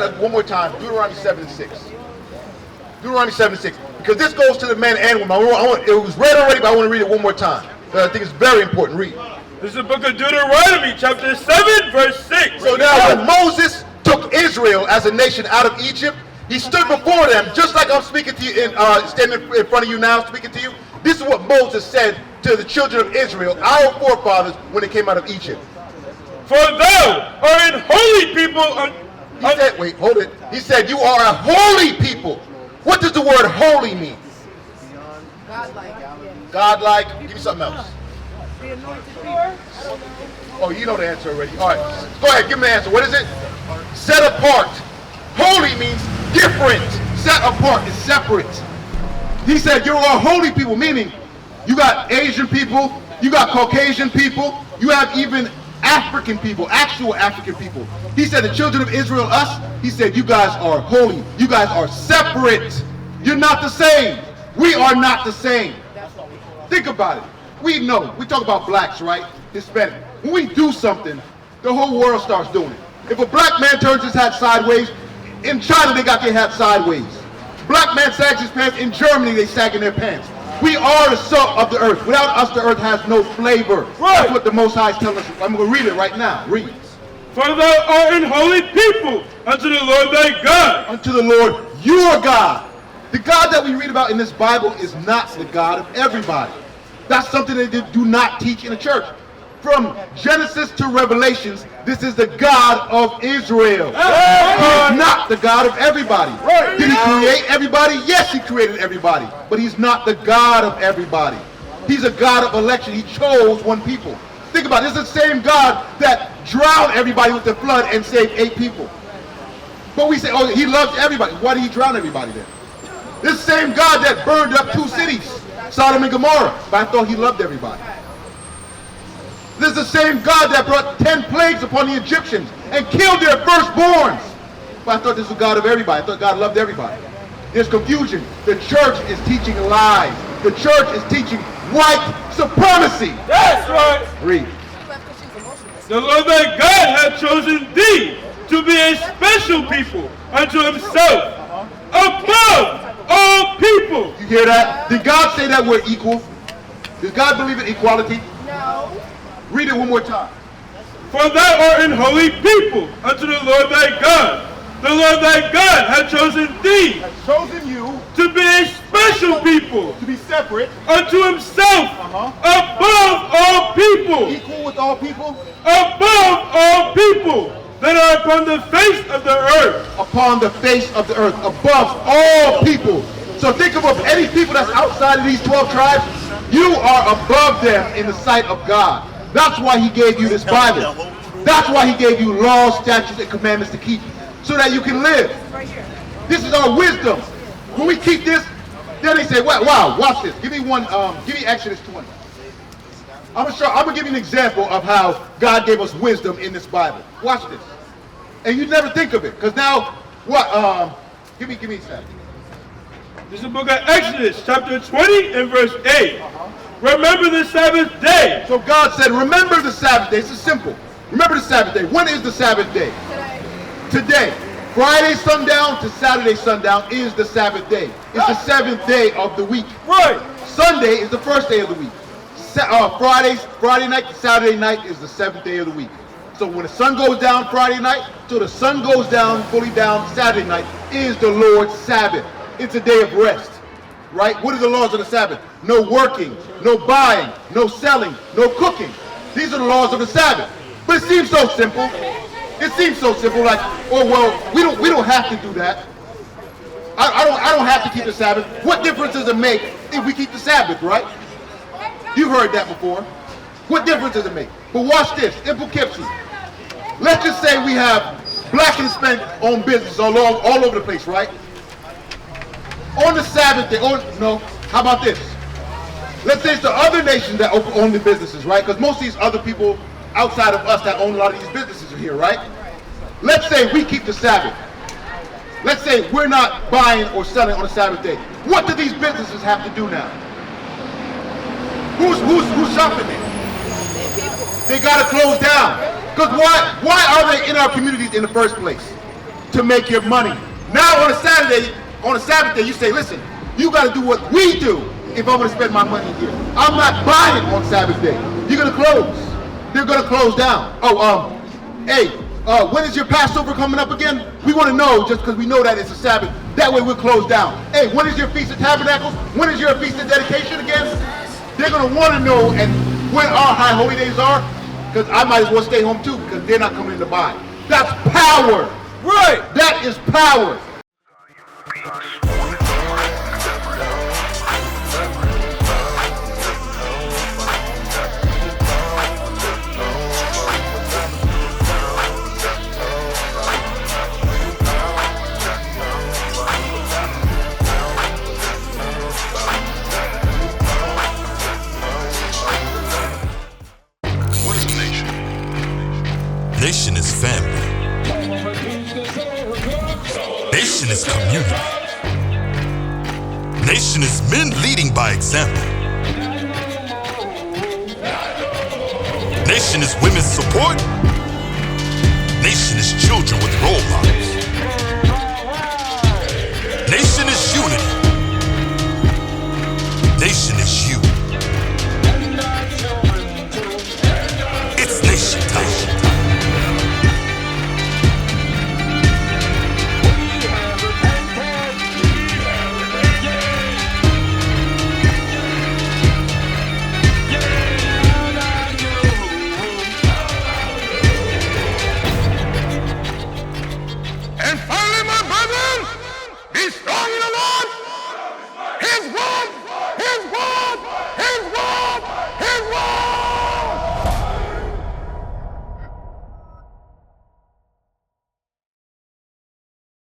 that one more time. Deuteronomy 7:6. Deuteronomy 7:6. Because this goes to the men and women. It was read already, but I want to read it one more time. I think it's very important. Read. This is the book of Deuteronomy, chapter 7, verse 6. So now when Moses took Israel as a nation out of Egypt, he stood before them, just like I'm speaking to you, standing in front of you now, speaking to you. This is what Moses said to the children of Israel, our forefathers, when they came out of Egypt. For thou art an holy people. He said, wait, hold it. He said, you are a holy people. What does the word holy mean? Godlike. Godlike. Give me something else. Oh, you know the answer already. All right, go ahead, give me the answer. What is it? Set apart. Holy means different. Set apart is separate. He said, you're all holy people, meaning you got Asian people, you got Caucasian people, you have even African people, actual African people. He said, the children of Israel, us, he said, you guys are holy. You guys are separate. You're not the same. We are not the same. Think about it. We know, we talk about blacks, right? Hispanic. When we do something, the whole world starts doing it. If a black man turns his hat sideways, in China they got their hat sideways. Black man sags his pants, in Germany they sagging their pants. We are the salt of the earth. Without us, the earth has no flavor. Right. That's what the Most High is telling us. I'm going to read it right now. Read. For thou art an holy people unto the Lord thy God. Unto the Lord your God. The God that we read about in this Bible is not the God of everybody. That's something that they do not teach in the church. From Genesis to Revelations, this is the God of Israel. He's not the God of everybody. Did he create everybody? Yes, he created everybody. But he's not the God of everybody. He's a God of election. He chose one people. Think about it. This is the same God that drowned everybody with the flood and saved 8 people. But we say, oh, he loves everybody. Why did he drown everybody then? This same God that burned up 2 cities, Sodom and Gomorrah. But I thought he loved everybody. This is the same God that brought 10 plagues upon the Egyptians and killed their firstborns. But I thought this was God of everybody. I thought God loved everybody. There's confusion. The church is teaching lies. The church is teaching white supremacy. That's right. Read. The Lord thy God hath chosen thee to be a special people unto himself, above all people. You hear that? Did God say that we're equal? Does God believe in equality? No. Read it one more time. For thou art an holy people unto the Lord thy God. The Lord thy God hath chosen thee Has chosen you to be a special people to be separate, unto himself, above all people, equal with all people, above all people that are upon the face of the earth. upon the face of the earth, above all people. So think about any people that's outside of these 12 tribes, you are above them in the sight of God. That's why he gave you this Bible. That's why he gave you laws, statutes, and commandments to keep, so that you can live. This is our wisdom. When we keep this, then they say, wow, watch this. Give me one, give me Exodus 20. I'm gonna give you an example of how God gave us wisdom in this Bible. Watch this. And you never think of it, because now, what, give me a second. This is the book of Exodus, chapter 20 and verse 8. Remember the Sabbath day. So God said, remember the Sabbath day. This is simple. Remember the Sabbath day. When is the Sabbath day? Today. Friday sundown to Saturday sundown is the Sabbath day. It's the 7th day of the week. Right. Sunday is the first day of the week. Friday night to Saturday night is the 7th day of the week. So when the sun goes down Friday night, till the sun goes down, fully down Saturday night, is the Lord's Sabbath. It's a day of rest. Right? What are the laws of the Sabbath? No working, no buying, no selling, no cooking. These are the laws of the Sabbath. But it seems so simple. It seems so simple, like, oh well, we don't have to do that. I don't have to keep the Sabbath. What difference does it make if we keep the Sabbath, right? You've heard that before. What difference does it make? But watch this, in Poughkeepsie. Let's just say we have black and Hispanic owned businesses all over the place, right? On the Sabbath day, how about this? Let's say it's the other nations that own the businesses, right? Because most of these other people outside of us that own a lot of these businesses are here, right? Let's say we keep the Sabbath. Let's say we're not buying or selling on the Sabbath day. What do these businesses have to do now? Who's shopping there? They gotta close down. Because why are they in our communities in the first place? to make your money. Now on a Sabbath day, you say, listen, you got to do what we do if I'm going to spend my money here. I'm not buying on Sabbath day. You're going to close. They're going to close down. Hey, when is your Passover coming up again? We want to know just because we know that it's a Sabbath. That way we'll close down. Hey, when is your Feast of Tabernacles? When is your Feast of Dedication again? They're going to want to know and when our high holy days are, because I might as well stay home too because they're not coming in to buy. That's power. Right. That is power. Nation is family. Nation is community. Nation is men leading by example. Nation is women's support. Nation is children with role models.